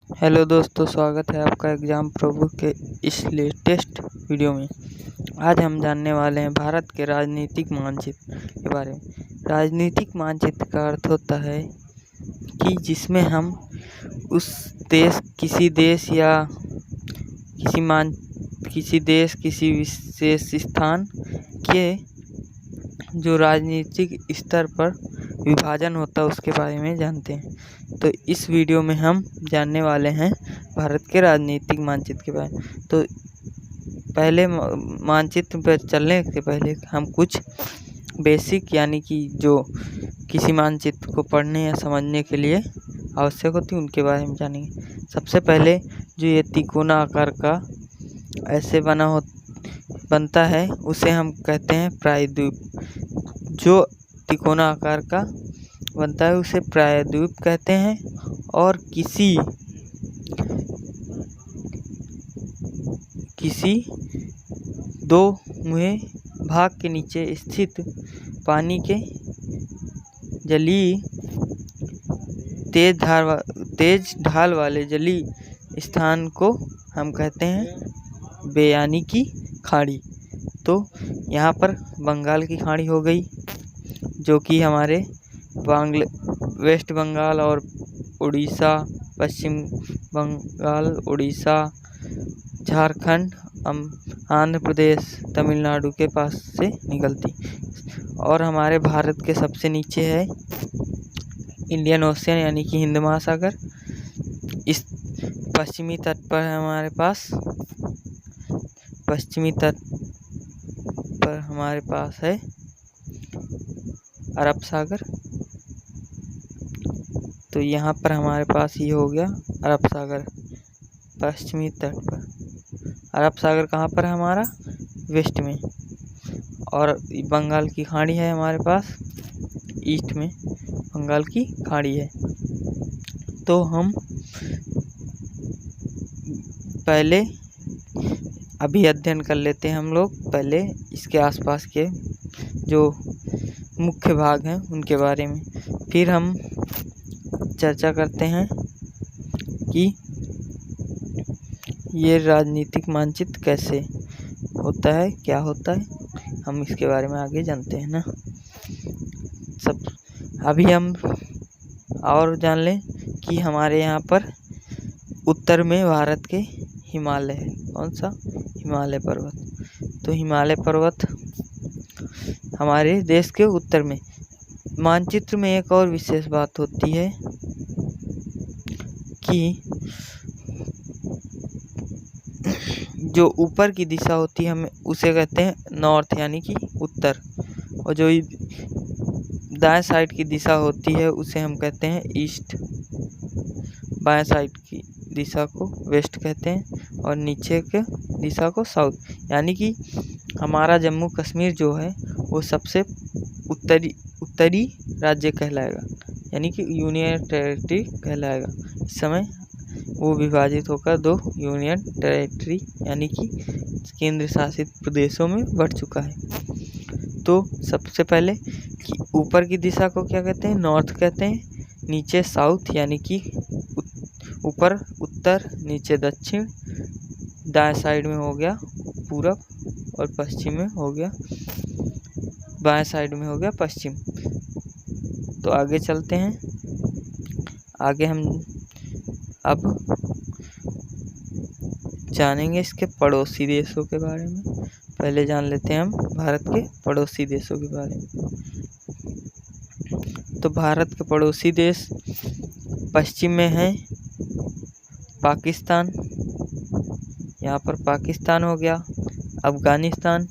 Hello दोस्तों, स्वागत है आपका एग्जाम प्रभु के इस लेटेस्ट वीडियो में। आज हम जानने वाले हैं भारत के राजनीतिक मानचित्र के बारे में। राजनीतिक मानचित्र का अर्थ होता है कि जिसमें हम उस देश किसी विशेष स्थान के जो राजनीतिक स्तर पर विभाजन होता है उसके बारे में जानते हैं। तो इस वीडियो में हम जानने वाले हैं भारत के राजनीतिक मानचित्र के बारे में। तो पहले मानचित्र पर चलने से पहले हम कुछ बेसिक यानी कि जो किसी मानचित्र को पढ़ने या समझने के लिए आवश्यक होती है उनके बारे में जानेंगे। सबसे पहले जो ये तिकोना आकार का ऐसे बनता है उसे हम कहते हैं प्रायद्वीप। जो तिकोना आकार का बनता है उसे प्रायद्वीप कहते हैं। और किसी दो मुहे भाग के नीचे स्थित पानी के जलीय तेज ढाल वाले जलीय स्थान को हम कहते हैं बे यानी कि खाड़ी। तो यहाँ पर बंगाल की खाड़ी हो गई, जो कि हमारे वेस्ट बंगाल और उड़ीसा, पश्चिम बंगाल, उड़ीसा, झारखंड, आंध्र प्रदेश, तमिलनाडु के पास से निकलती। और हमारे भारत के सबसे नीचे है इंडियन ओशियन यानी कि हिंद महासागर। इस पश्चिमी तट पर है हमारे पास है अरब सागर। तो यहाँ पर हमारे पास ये हो गया अरब सागर पश्चिमी तट पर। अरब सागर कहाँ पर है हमारा? वेस्ट में। और बंगाल की खाड़ी है हमारे पास ईस्ट में, बंगाल की खाड़ी है। तो हम पहले अभी अध्ययन कर लेते हैं हम लोग पहले इसके आसपास के जो मुख्य भाग हैं उनके बारे में। फिर हम चर्चा करते हैं कि ये राजनीतिक मानचित्र कैसे होता है, क्या होता है, हम इसके बारे में आगे जानते हैं ना। अभी हम और जान लें कि हमारे यहाँ पर उत्तर में भारत के हिमालय है। कौन सा? हिमालय पर्वत। तो हिमालय पर्वत हमारे देश के उत्तर में। मानचित्र में एक और विशेष बात होती है कि जो ऊपर की दिशा होती है हमें उसे कहते हैं नॉर्थ यानी कि उत्तर, और जो दाएं साइड की दिशा होती है उसे हम कहते हैं ईस्ट। बाएं साइड की दिशा को वेस्ट कहते हैं और नीचे के दिशा को साउथ। यानी कि हमारा जम्मू कश्मीर जो है वो सबसे उत्तरी राज्य कहलाएगा, यानी कि यूनियन टेरिटरी कहलाएगा। इस समय वो विभाजित होकर 2 यूनियन टेरिटरी यानी कि केंद्र शासित प्रदेशों में बढ़ चुका है। तो सबसे पहले कि ऊपर की दिशा को क्या कहते हैं? नॉर्थ कहते हैं। नीचे साउथ यानी कि ऊपर उत्तर, नीचे दक्षिण, दाएं साइड में हो गया पूरब और पश्चिम में हो गया, बाएं साइड में हो गया पश्चिम। तो आगे चलते हैं। आगे हम अब जानेंगे इसके पड़ोसी देशों के बारे में। पहले जान लेते हैं हम भारत के पड़ोसी देशों के बारे में। तो भारत के पड़ोसी देश पश्चिम में है पाकिस्तान। यहाँ पर पाकिस्तान हो गया, अफगानिस्तान,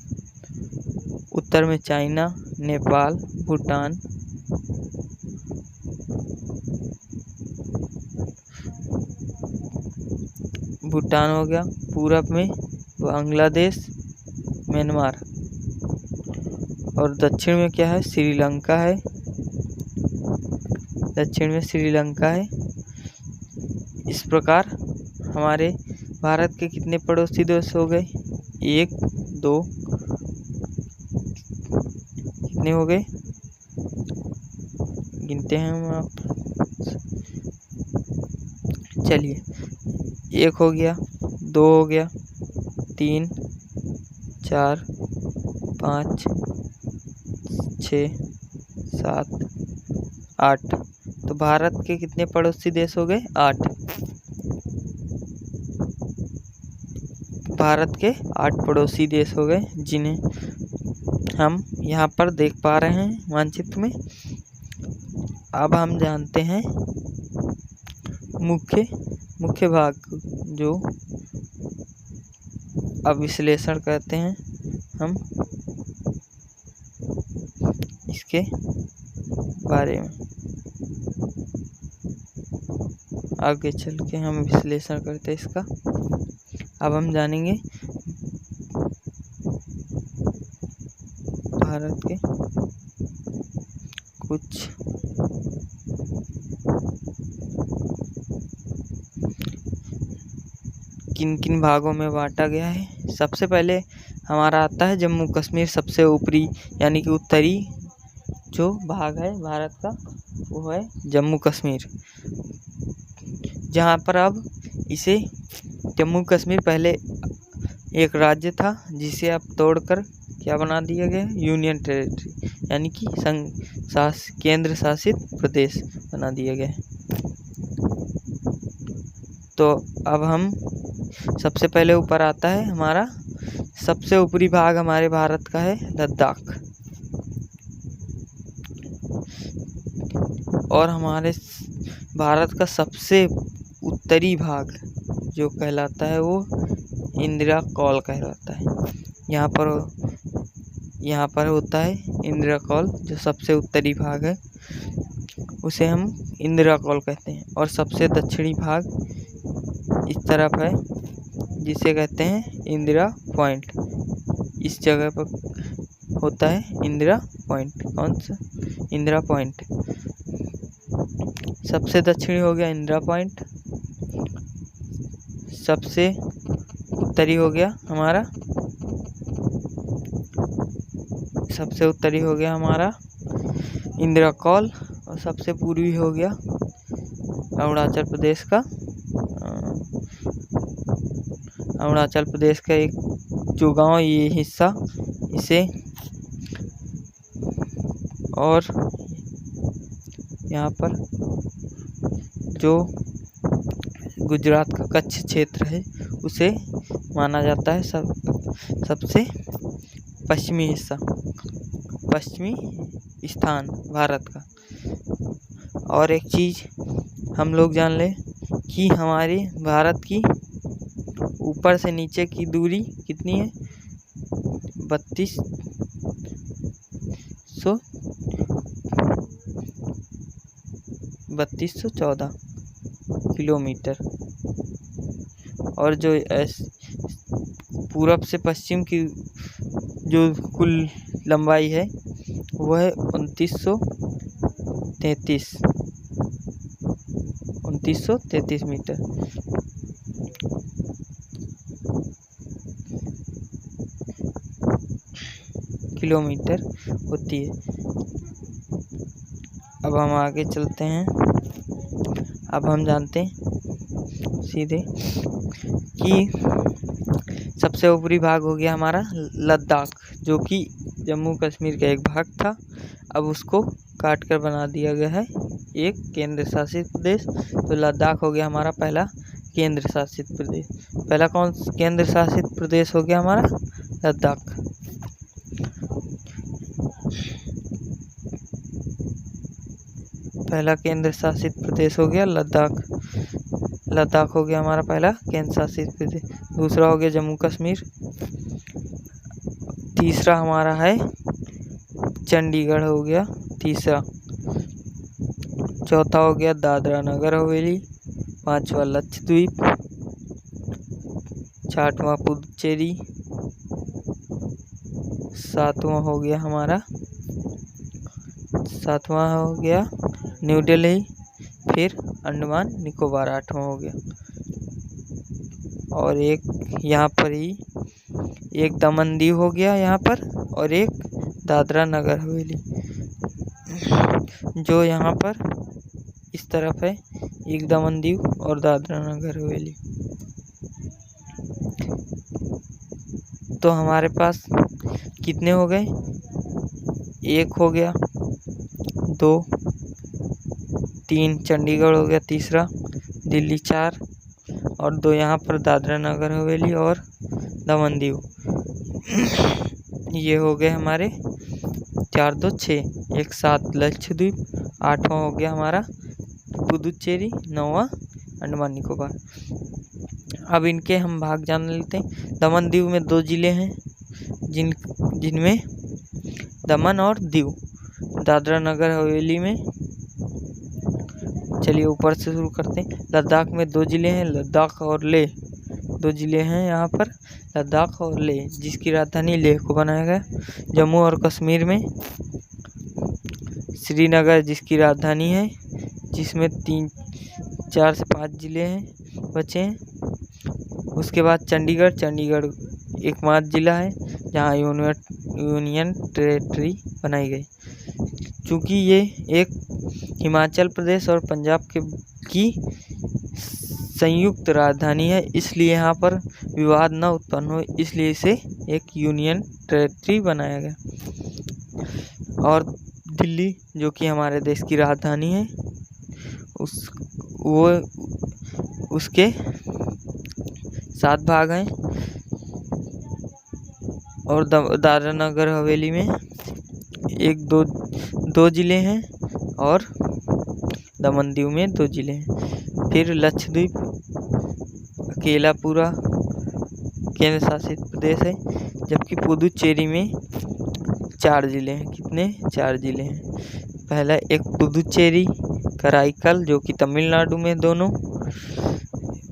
उत्तर में चाइना, नेपाल, भूटान, हो गया। पूरब में बांग्लादेश, म्यांमार, और दक्षिण में क्या है? श्रीलंका है। दक्षिण में श्रीलंका है। इस प्रकार हमारे भारत के कितने पड़ोसी देश हो गए? 1, 2, कितने हो गए? गिनते हैं हम आप चलिए 1 हो गया, 2 हो गया, 3, 4, 5, 6, 7, 8। तो भारत के कितने पड़ोसी देश हो गए? 8। भारत के 8 पड़ोसी देश हो गए, जिन्हें हम यहाँ पर देख पा रहे हैं मानचित्र में। अब हम जानते हैं मुख्य भाग, जो अब विश्लेषण करते हैं हम इसके बारे में। आगे चल के हम विश्लेषण करते हैं इसका। अब हम जानेंगे भारत के कुछ किन किन भागों में बांटा गया है। सबसे पहले हमारा आता है जम्मू कश्मीर, सबसे ऊपरी यानी कि उत्तरी जो भाग है भारत का वो है जम्मू कश्मीर, जहाँ पर अब इसे जम्मू कश्मीर पहले एक राज्य था, जिसे अब तोड़कर क्या बना दिया गया? यूनियन टेरिटरी यानी कि केंद्र शासित प्रदेश बना दिया गया है। तो अब हम सबसे पहले ऊपर आता है हमारा सबसे ऊपरी भाग हमारे भारत का है लद्दाख, और हमारे भारत का सबसे उत्तरी भाग जो कहलाता है वो इंदिरा कॉल कहलाता है। यहाँ पर होता है इंदिरा कॉल, जो सबसे उत्तरी भाग है उसे हम इंदिरा कॉल कहते हैं। और सबसे दक्षिणी भाग इस तरफ है, जिसे कहते हैं इंदिरा पॉइंट। इस जगह पर होता है इंदिरा पॉइंट। कौन सा? इंदिरा पॉइंट। सबसे दक्षिणी हो गया इंदिरा पॉइंट, सबसे उत्तरी हो गया हमारा इंदिरा कॉल, और सबसे पूर्वी हो गया अरुणाचल प्रदेश का एक जो गांव ये हिस्सा इसे, और यहाँ पर जो गुजरात का कच्छ क्षेत्र है उसे माना जाता है सबसे पश्चिमी स्थान भारत का। और एक चीज़ हम लोग जान लें कि हमारे भारत की ऊपर से नीचे की दूरी कितनी है? 3214 किलोमीटर, और जो पूरब से पश्चिम की जो कुल लंबाई है वह है 2933 मीटर। किलोमीटर होती है। अब हम आगे चलते हैं। अब हम जानते हैं सीधे कि सबसे ऊपरी भाग हो गया हमारा लद्दाख, जो कि जम्मू कश्मीर का एक भाग था। अब उसको काट कर बना दिया गया है एक केंद्र शासित प्रदेश। तो लद्दाख हो गया हमारा पहला केंद्र शासित प्रदेश। पहला कौन केंद्र शासित प्रदेश हो गया हमारा? लद्दाख। पहला केंद्र शासित प्रदेश हो गया लद्दाख हो गया हमारा पहला केंद्र शासित प्रदेश। दूसरा हो गया जम्मू कश्मीर। तीसरा हमारा है चंडीगढ़ हो गया तीसरा। चौथा हो गया दादरा नगर हवेली। पांचवा लक्षद्वीप। छठवां पुडुचेरी। सातवां हो गया न्यू दिल्ली। फिर अंडमान निकोबार आठवां हो गया। और एक यहाँ पर ही एक दमन दीव हो गया यहाँ पर, और एक दादरा नगर हवेली जो यहाँ पर इस तरफ है। एक दमन दीव और दादरा नगर हवेली। तो हमारे पास कितने हो गए? एक हो गया, 2, 3 चंडीगढ़ हो गया, तीसरा दिल्ली 4 और 2 यहाँ पर दादरा नगर हवेली और दमन दीव। ये हो गए हमारे 4, 2, 6, एक 7 लक्षद्वीप, 8वां हो गया हमारा पुदुचेरी, 9वां अंडमान निकोबार। अब इनके हम भाग जान लेते हैं। दमन दीव में 2 जिले हैं जिनमें दमन और दीव। दादरा नगर हवेली में, चलिए ऊपर से शुरू करते हैं। लद्दाख में 2 जिले हैं, लद्दाख और लेह। 2 जिले हैं यहाँ पर, लद्दाख और लेह, जिसकी राजधानी लेह को बनाया गया। जम्मू और कश्मीर में श्रीनगर जिसकी राजधानी है, जिसमें 4 से 5 जिले हैं बचे हैं। उसके बाद चंडीगढ़ एकमात्र जिला है जहाँ यूनियन टेरेटरी बनाई गई। चूँकि ये एक हिमाचल प्रदेश और पंजाब की संयुक्त राजधानी है, इसलिए यहाँ पर विवाद न उत्पन्न हो, इसलिए इसे एक यूनियन टेरेटरी बनाया गया। और दिल्ली जो कि हमारे देश की राजधानी है, उसके 7 भाग हैं। और दादरा नगर हवेली में 2 जिले हैं और दमन दीव में 2 जिले हैं। फिर लक्षद्वीप अकेला पूरा केंद्र शासित प्रदेश है, जबकि पुदुचेरी में 4 जिले हैं। कितने? 4 जिले हैं। पहला एक पुदुचेरी, कराईकल जो कि तमिलनाडु में दोनों,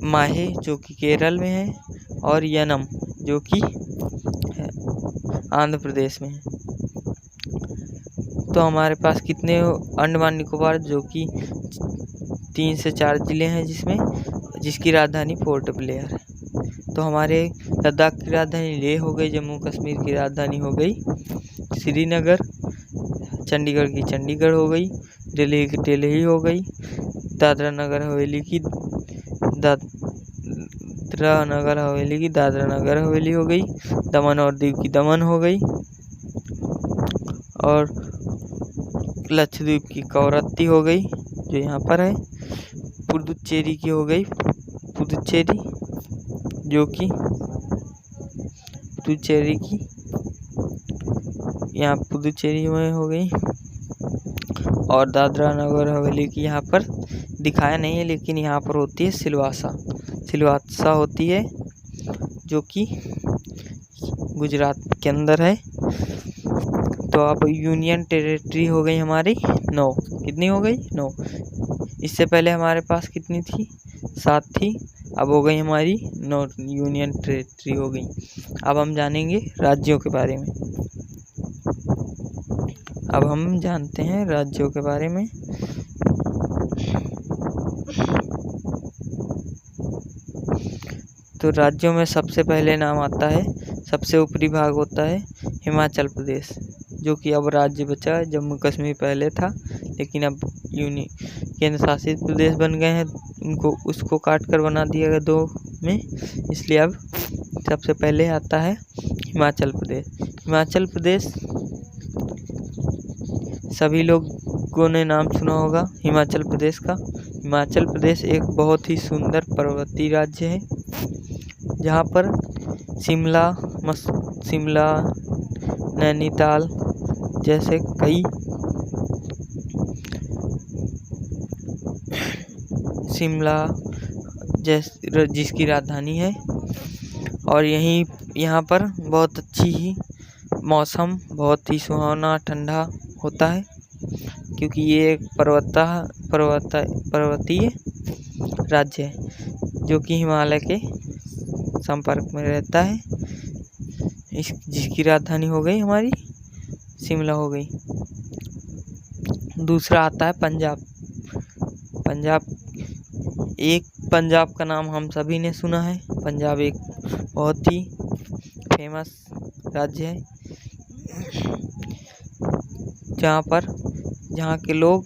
माहे जो कि केरल में है और यनम जो कि आंध्र प्रदेश में है। तो हमारे पास कितने? अंडमान निकोबार जो कि 3 से 4 जिले हैं, जिसकी राजधानी पोर्ट ब्लेयर है। तो हमारे लद्दाख की राजधानी लेह हो गई, जम्मू कश्मीर की राजधानी हो गई श्रीनगर, चंडीगढ़ की चंडीगढ़ हो गई, दिल्ली की दिल्ली हो गई, दादरा नगर हवेली की दादरा नगर हवेली हो गई, दमन और दीव की दमन हो गई, और लक्षद्वीप की कवरत्ती हो गई जो यहाँ पर है। पुदुचेरी की हो गई पुदुचेरी जो कि यहाँ पुदुचेरी में हो गई। और दादरा नगर हवेली की यहाँ पर दिखाया नहीं है, लेकिन यहाँ पर होती है सिलवासा होती है जो कि गुजरात के अंदर है। तो अब यूनियन टेरेटरी हो गई हमारी 9। कितनी हो गई? 9। इससे पहले हमारे पास कितनी थी? 7 थी, अब हो गई हमारी 9 यूनियन टेरेटरी हो गई। अब हम जानेंगे राज्यों के बारे में। अब हम जानते हैं राज्यों के बारे में। तो राज्यों में सबसे पहले नाम आता है, सबसे ऊपरी भाग होता है हिमाचल प्रदेश, जो कि अब राज्य बचा है। जम्मू कश्मीर पहले था, लेकिन अब केंद्र शासित प्रदेश बन गए हैं, उसको काट कर बना दिया गया 2 में, इसलिए अब सबसे पहले आता है हिमाचल प्रदेश। हिमाचल प्रदेश सभी लोगों ने नाम सुना होगा हिमाचल प्रदेश का। हिमाचल प्रदेश एक बहुत ही सुंदर पर्वतीय राज्य है, जहाँ पर शिमला, नैनीताल जैसे कई जिसकी राजधानी है। और यहाँ पर बहुत अच्छी ही मौसम, बहुत ही सुहावना ठंडा होता है, क्योंकि ये एक पर्वतीय राज्य है जो कि हिमालय के संपर्क में रहता है। जिसकी राजधानी हो गई हमारी शिमला हो गई। दूसरा आता है पंजाब का नाम हम सभी ने सुना है। पंजाब एक बहुत ही फेमस राज्य है, जहाँ के लोग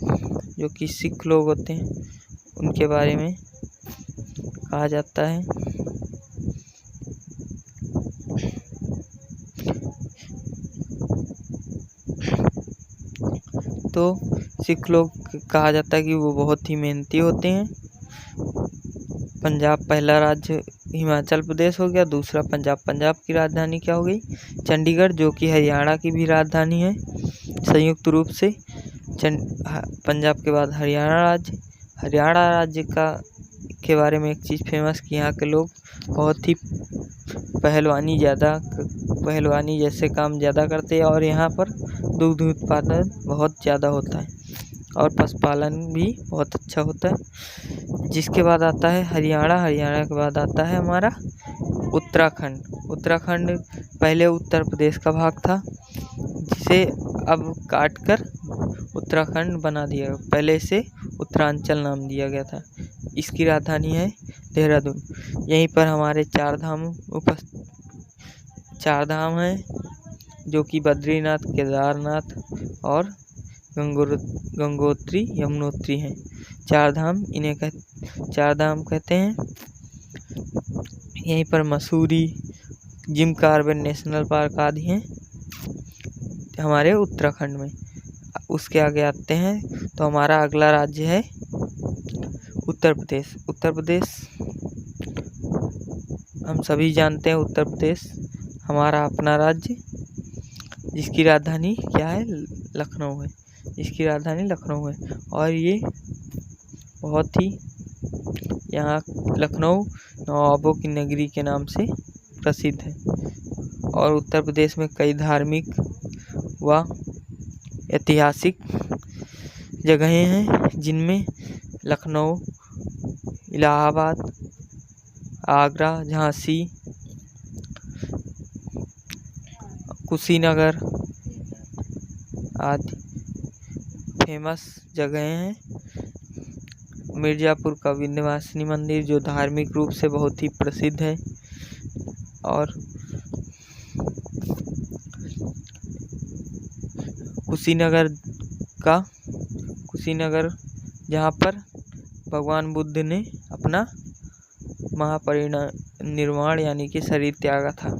जो कि सिख लोग होते हैं, उनके बारे में कहा जाता है। तो सिख लोग कहा जाता है कि वो बहुत ही मेहनती होते हैं। पंजाब पहला राज्य हिमाचल प्रदेश हो गया, दूसरा पंजाब। पंजाब की राजधानी क्या हो गई? चंडीगढ़, जो कि हरियाणा की भी राजधानी है संयुक्त रूप से। पंजाब के बाद हरियाणा राज्य। हरियाणा राज्य के बारे में एक चीज़ फेमस कि यहाँ के लोग बहुत ही पहलवानी जैसे काम ज़्यादा करते हैं और यहाँ पर दुग्ध उत्पादन बहुत ज़्यादा होता है और पशुपालन भी बहुत अच्छा होता है। जिसके बाद आता है हरियाणा के बाद आता है हमारा उत्तराखंड। उत्तराखंड पहले उत्तर प्रदेश का भाग था, जिसे अब काटकर उत्तराखंड बना दिया गया। पहले इसे उत्तरांचल नाम दिया गया था। इसकी राजधानी है देहरादून। यहीं पर हमारे चार धाम हैं, जो कि बद्रीनाथ, केदारनाथ और गंगोत्री यमुनोत्री हैं। चार धाम कहते हैं। यहीं पर Mussoorie, Jim Corbett national park आदि हैं हमारे उत्तराखंड में। उसके आगे आते हैं तो हमारा अगला राज्य है उत्तर प्रदेश। उत्तर प्रदेश हम सभी जानते हैं। उत्तर प्रदेश हमारा अपना राज्य, जिसकी राजधानी क्या है? लखनऊ है। इसकी राजधानी लखनऊ है और ये बहुत ही यहाँ लखनऊ नवाबों की नगरी के नाम से प्रसिद्ध है। और उत्तर प्रदेश में कई धार्मिक व ऐतिहासिक जगहें हैं, जिनमें लखनऊ, इलाहाबाद, आगरा, झांसी, कुशीनगर आदि फेमस जगहें हैं। मिर्ज़ापुर का विंध्यवासिनी मंदिर, जो धार्मिक रूप से बहुत ही प्रसिद्ध है। और कुशीनगर जहाँ पर भगवान बुद्ध ने अपना महापरिनिर्वाण यानी कि शरीर त्यागा था।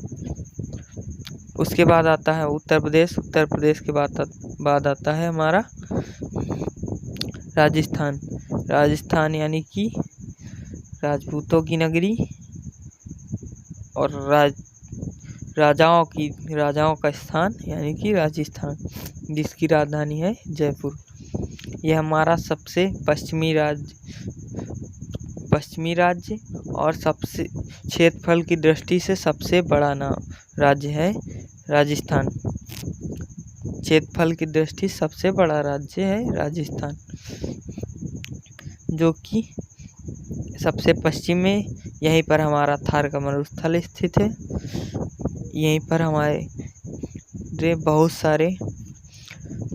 उसके बाद आता है उत्तर प्रदेश। उत्तर प्रदेश के बाद आता है हमारा राजस्थान यानी कि राजपूतों की नगरी और राजाओं का स्थान यानी कि राजस्थान, जिसकी राजधानी है जयपुर। यह हमारा सबसे पश्चिमी राज्य और सबसे क्षेत्रफल की दृष्टि से सबसे बड़ा राज्य है राजस्थान। क्षेत्रफल की दृष्टि सबसे बड़ा राज्य है राजस्थान, जो कि सबसे पश्चिम में। यहीं पर हमारा थार का मरुस्थल स्थित है। यहीं पर हमारे बहुत सारे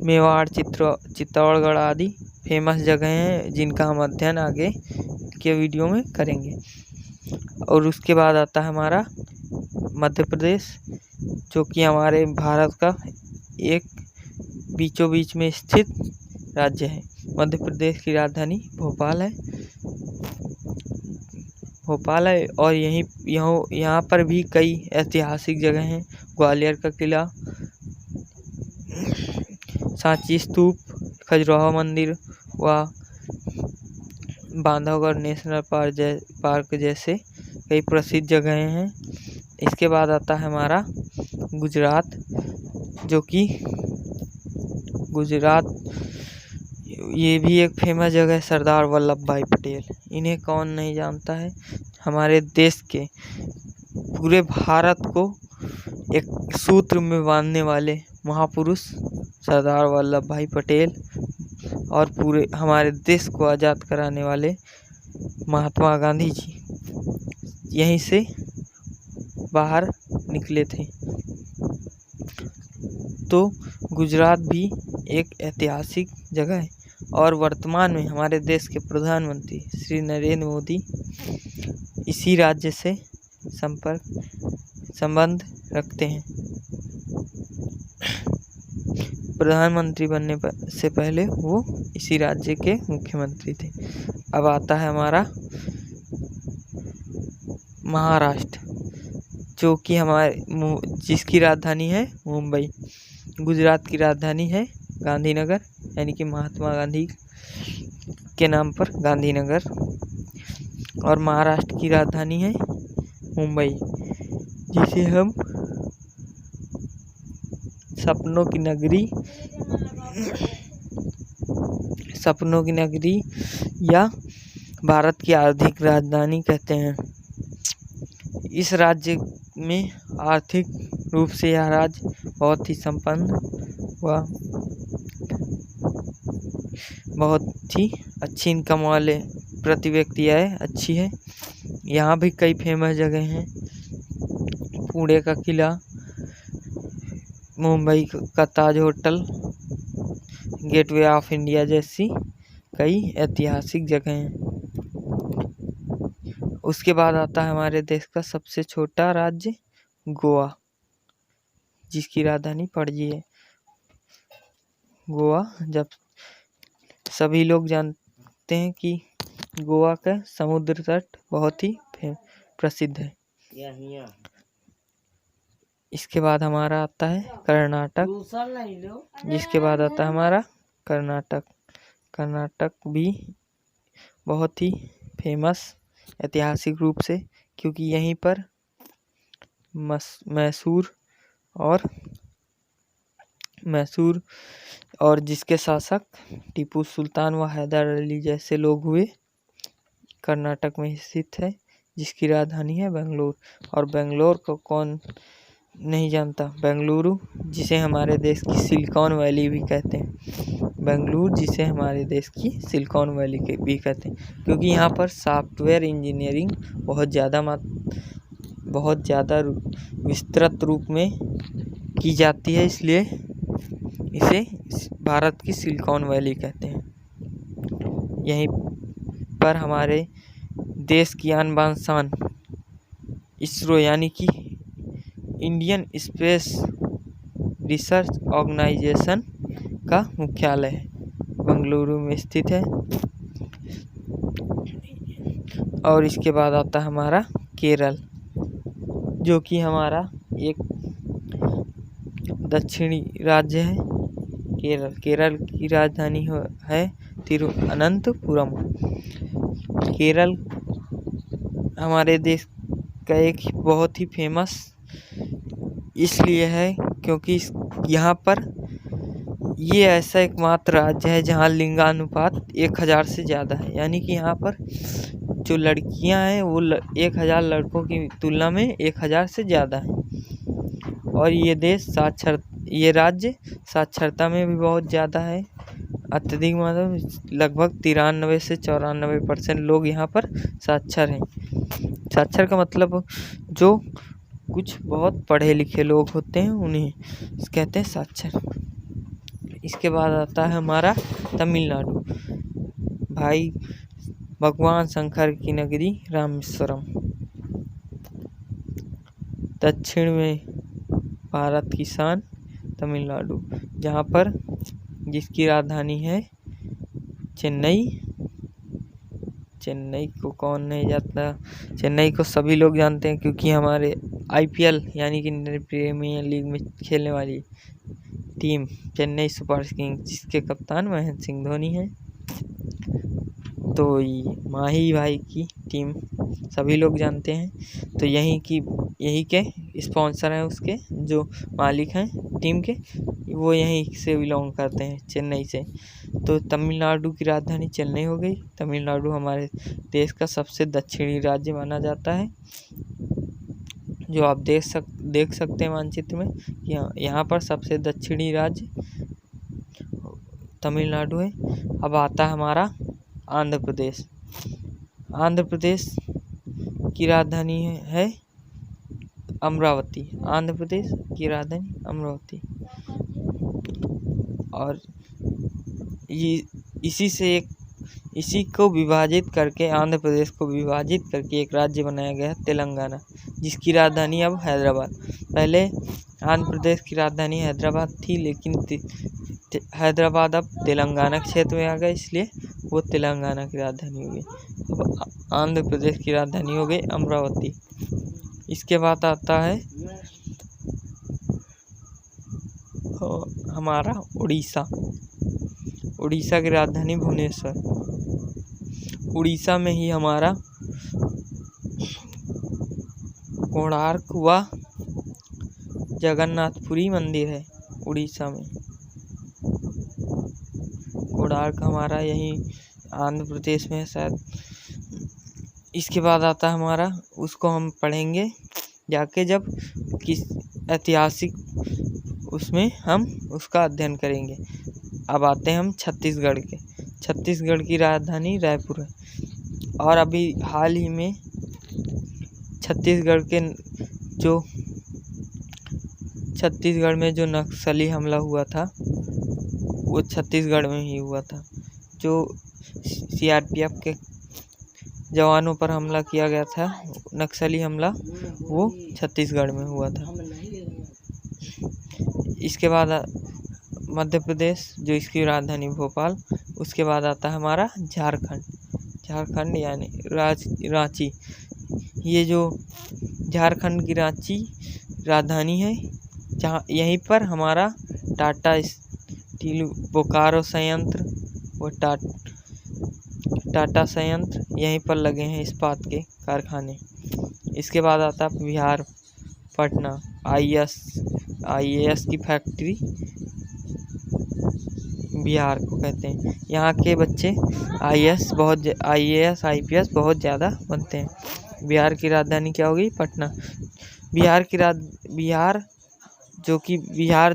मेवाड़, चित्तौड़गढ़ आदि फेमस जगह हैं, जिनका हम अध्ययन आगे के वीडियो में करेंगे। और उसके बाद आता है हमारा मध्य प्रदेश, जो कि हमारे भारत का एक बीचों बीच में स्थित राज्य है। मध्य प्रदेश की राजधानी भोपाल है और यहाँ पर भी कई ऐतिहासिक जगह हैं। ग्वालियर का किला, सांची स्तूप, खजुराहो मंदिर व बांधवगढ़ नेशनल पार्क जैसे कई प्रसिद्ध जगहें हैं। इसके बाद आता है हमारा गुजरात, जो कि ये भी एक फेमस जगह है। सरदार वल्लभ भाई पटेल, इन्हें कौन नहीं जानता है। हमारे देश के पूरे भारत को एक सूत्र में बांधने वाले महापुरुष सरदार वल्लभ भाई पटेल और पूरे हमारे देश को आज़ाद कराने वाले महात्मा गांधी जी यहीं से बाहर निकले थे। तो गुजरात भी एक ऐतिहासिक जगह है और वर्तमान में हमारे देश के प्रधानमंत्री श्री नरेंद्र मोदी इसी राज्य से संबंध रखते हैं। प्रधानमंत्री बनने से पहले वो इसी राज्य के मुख्यमंत्री थे। अब आता है हमारा महाराष्ट्र, जो कि जिसकी राजधानी है मुंबई। गुजरात की राजधानी है गांधीनगर, यानी कि महात्मा गांधी के नाम पर गांधीनगर। और महाराष्ट्र की राजधानी है मुंबई, जिसे हम सपनों की नगरी या भारत की आर्थिक राजधानी कहते हैं। इस राज्य में आर्थिक रूप से यह राज्य बहुत ही संपन्न व बहुत ही अच्छी इनकम वाले प्रति व्यक्ति आय अच्छी है। यहाँ भी कई फेमस जगह हैं, पुणे का किला, मुंबई का ताज होटल, गेटवे ऑफ इंडिया जैसी कई ऐतिहासिक जगह हैं। उसके बाद आता है हमारे देश का सबसे छोटा राज्य गोवा, जिसकी राजधानी पणजी है। गोवा, जब सभी लोग जानते हैं कि गोवा का समुद्र तट बहुत ही प्रसिद्ध है। इसके बाद हमारा आता है कर्नाटक, जिसके बाद आता है हमारा कर्नाटक। कर्नाटक भी बहुत ही फेमस ऐतिहासिक रूप से, क्योंकि यहीं पर मैसूर और जिसके शासक टीपू सुल्तान व हैदर अली जैसे लोग हुए, कर्नाटक में स्थित है, जिसकी राजधानी है बेंगलुरु। और बेंगलोर को कौन नहीं जानता, बेंगलुरु जिसे हमारे देश की सिलिकॉन वैली भी कहते हैं। बेंगलुरु जिसे हमारे देश की सिलिकॉन वैली भी कहते हैं, क्योंकि यहाँ पर सॉफ्टवेयर इंजीनियरिंग बहुत ज़्यादा विस्तृत रूप में की जाती है, इसलिए इसे भारत की सिलिकॉन वैली कहते हैं। यहीं पर हमारे देश की आन बान शान इसरो, यानी कि इंडियन स्पेस रिसर्च ऑर्गेनाइजेशन का मुख्यालय है, बेंगलुरु में स्थित है। और इसके बाद आता है हमारा केरल, जो कि हमारा एक दक्षिणी राज्य है। केरल की राजधानी है तिरुअनंतपुरम। केरल हमारे देश का एक बहुत ही फेमस इसलिए है क्योंकि यहाँ पर ये ऐसा एकमात्र राज्य है जहाँ लिंगानुपात 1000 से ज़्यादा है, यानी कि यहाँ पर जो लड़कियाँ हैं वो 1000 लड़कों की तुलना में 1000 से ज़्यादा है। और ये राज्य साक्षरता में भी बहुत ज़्यादा है, अत्यधिक मतलब लगभग 93 से 94% लोग यहाँ पर साक्षर हैं। साक्षर का मतलब जो कुछ बहुत पढ़े लिखे लोग होते हैं उन्हें कहते हैं साक्षर। इसके बाद आता है हमारा तमिलनाडु, भाई भगवान शंकर की नगरी रामेश्वरम। दक्षिण में भारत की शान तमिलनाडु, जहाँ पर जिसकी राजधानी है चेन्नई। चेन्नई को कौन नहीं जानता, चेन्नई को सभी लोग जानते हैं, क्योंकि हमारे IPL यानी कि इंडियन प्रीमियर लीग में खेलने वाली टीम चेन्नई सुपर किंग्स, जिसके कप्तान महेंद्र सिंह धोनी हैं। तो माही भाई की टीम सभी लोग जानते हैं, तो यहीं के स्पॉन्सर हैं, उसके जो मालिक हैं टीम के, वो यहीं से बिलोंग करते हैं, चेन्नई से। तो तमिलनाडु की राजधानी चेन्नई हो गई। तमिलनाडु हमारे देश का सबसे दक्षिणी राज्य माना जाता है, जो आप देख सकते हैं मानचित्र में। यहाँ पर सबसे दक्षिणी राज्य तमिलनाडु है। अब आता है हमारा आंध्र प्रदेश। आंध्र प्रदेश की राजधानी है अमरावती। आंध्र प्रदेश की राजधानी अमरावती। और इसी को विभाजित करके, आंध्र प्रदेश को विभाजित करके एक राज्य बनाया गया है तेलंगाना, जिसकी राजधानी अब हैदराबाद। पहले आंध्र प्रदेश की राजधानी हैदराबाद थी, लेकिन हैदराबाद अब तेलंगाना क्षेत्र में आ गया, इसलिए वो तेलंगाना की राजधानी हो गई। अब आंध्र प्रदेश की राजधानी हो गई अमरावती। इसके बाद आता है हमारा उड़ीसा। उड़ीसा की राजधानी भुवनेश्वर। उड़ीसा में ही हमारा कोणार्क व जगन्नाथपुरी मंदिर है। उड़ीसा में कोणार्क हमारा यही आंध्र प्रदेश में है शायद। इसके बाद आता है हमारा, उसको हम पढ़ेंगे जाके जब किस ऐतिहासिक उसमें हम उसका अध्ययन करेंगे। अब आते हैं हम छत्तीसगढ़ के। छत्तीसगढ़ की राजधानी रायपुर है। और अभी हाल ही में छत्तीसगढ़ में जो नक्सली हमला हुआ था वो छत्तीसगढ़ में ही हुआ था। जो सीआरपीएफ के जवानों पर हमला किया गया था, नक्सली हमला, वो छत्तीसगढ़ में हुआ था। इसके बाद मध्य प्रदेश, जो इसकी राजधानी भोपाल। उसके बाद आता है हमारा झारखंड यानी रांची। ये जो झारखंड की रांची राजधानी है, जहाँ यहीं पर हमारा टाटा स्टील बोकारो संयंत्र व टाटा संयंत्र यहीं पर लगे हैं, इस्पात के कारखाने। इसके बाद आता है बिहार, पटना। आईएएस की फैक्ट्री बिहार को कहते हैं। यहाँ के बच्चे आईएएस आईपीएस बहुत ज़्यादा बनते हैं। बिहार की राजधानी क्या होगी? पटना। बिहार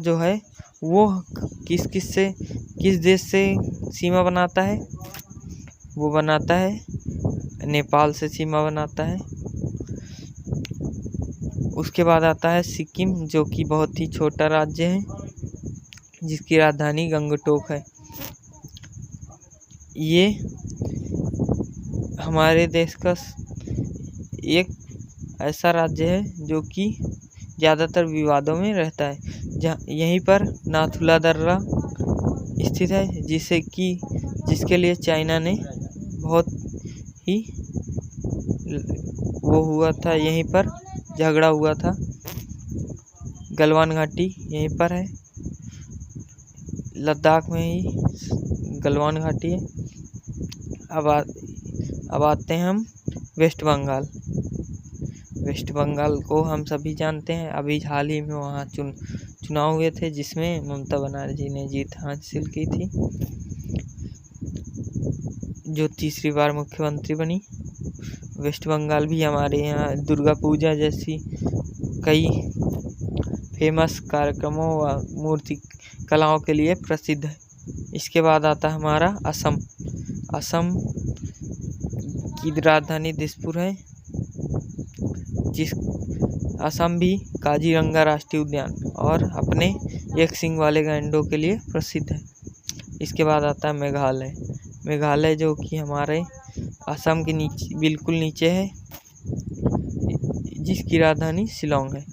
जो है वो किस देश से सीमा बनाता है? वो बनाता है नेपाल से सीमा बनाता है। उसके बाद आता है सिक्किम, जो कि बहुत ही छोटा राज्य है, जिसकी राजधानी गंगटोक है। ये हमारे देश का एक ऐसा राज्य है जो कि ज़्यादातर विवादों में रहता है। यहीं पर नाथुला दर्रा स्थित है, जिसके लिए चाइना ने बहुत ही वो हुआ था, यहीं पर झगड़ा हुआ था। गलवान घाटी यहीं पर है, लद्दाख में ही गलवान घाटी है। अब आते हैं हम वेस्ट बंगाल को हम सभी जानते हैं। अभी हाल ही में वहाँ चुनाव हुए थे, जिसमें ममता बनर्जी ने जीत हासिल की थी, जो तीसरी बार मुख्यमंत्री बनी। वेस्ट बंगाल भी हमारे यहाँ दुर्गा पूजा जैसी कई फेमस कार्यक्रमों व मूर्ति कलाओं के लिए प्रसिद्ध है। इसके बाद आता है हमारा असम की राजधानी दिसपुर है। असम भी काजीरंगा राष्ट्रीय उद्यान और अपने एक सींग वाले गैंडों के लिए प्रसिद्ध है। इसके बाद आता है मेघालय, जो कि हमारे असम के बिल्कुल नीचे है, जिसकी राजधानी शिलोंग है।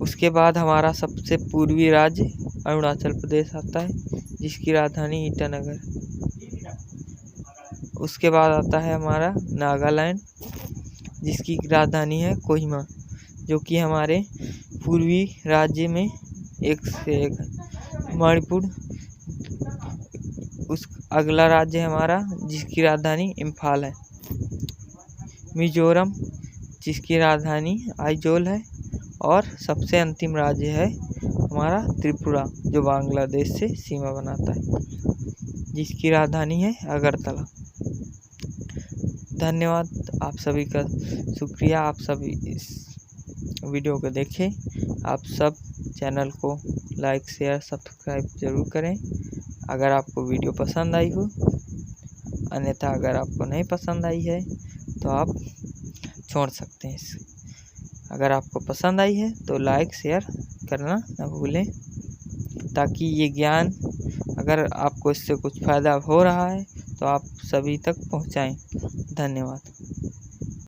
उसके बाद हमारा सबसे पूर्वी राज्य अरुणाचल प्रदेश आता है, जिसकी राजधानी ईटानगर। उसके बाद आता है हमारा नागालैंड, जिसकी राजधानी है कोहिमा, जो कि हमारे पूर्वी राज्य में एक से एक है। मणिपुर अगला राज्य है हमारा, जिसकी राजधानी इम्फाल है। मिजोरम, जिसकी राजधानी आइजोल है। और सबसे अंतिम राज्य है हमारा त्रिपुरा, जो बांग्लादेश से सीमा बनाता है, जिसकी राजधानी है अगरतला। धन्यवाद, आप सभी का शुक्रिया। आप सभी इस वीडियो को देखें। आप सब चैनल को लाइक, शेयर, सब्सक्राइब जरूर करें अगर आपको वीडियो पसंद आई हो। अन्यथा अगर आपको नहीं पसंद आई है तो आप छोड़ सकते हैं इसे। अगर आपको पसंद आई है तो लाइक, शेयर करना न भूलें, ताकि ये ज्ञान, अगर आपको इससे कुछ फ़ायदा हो रहा है तो आप सभी तक पहुंचाएं। धन्यवाद।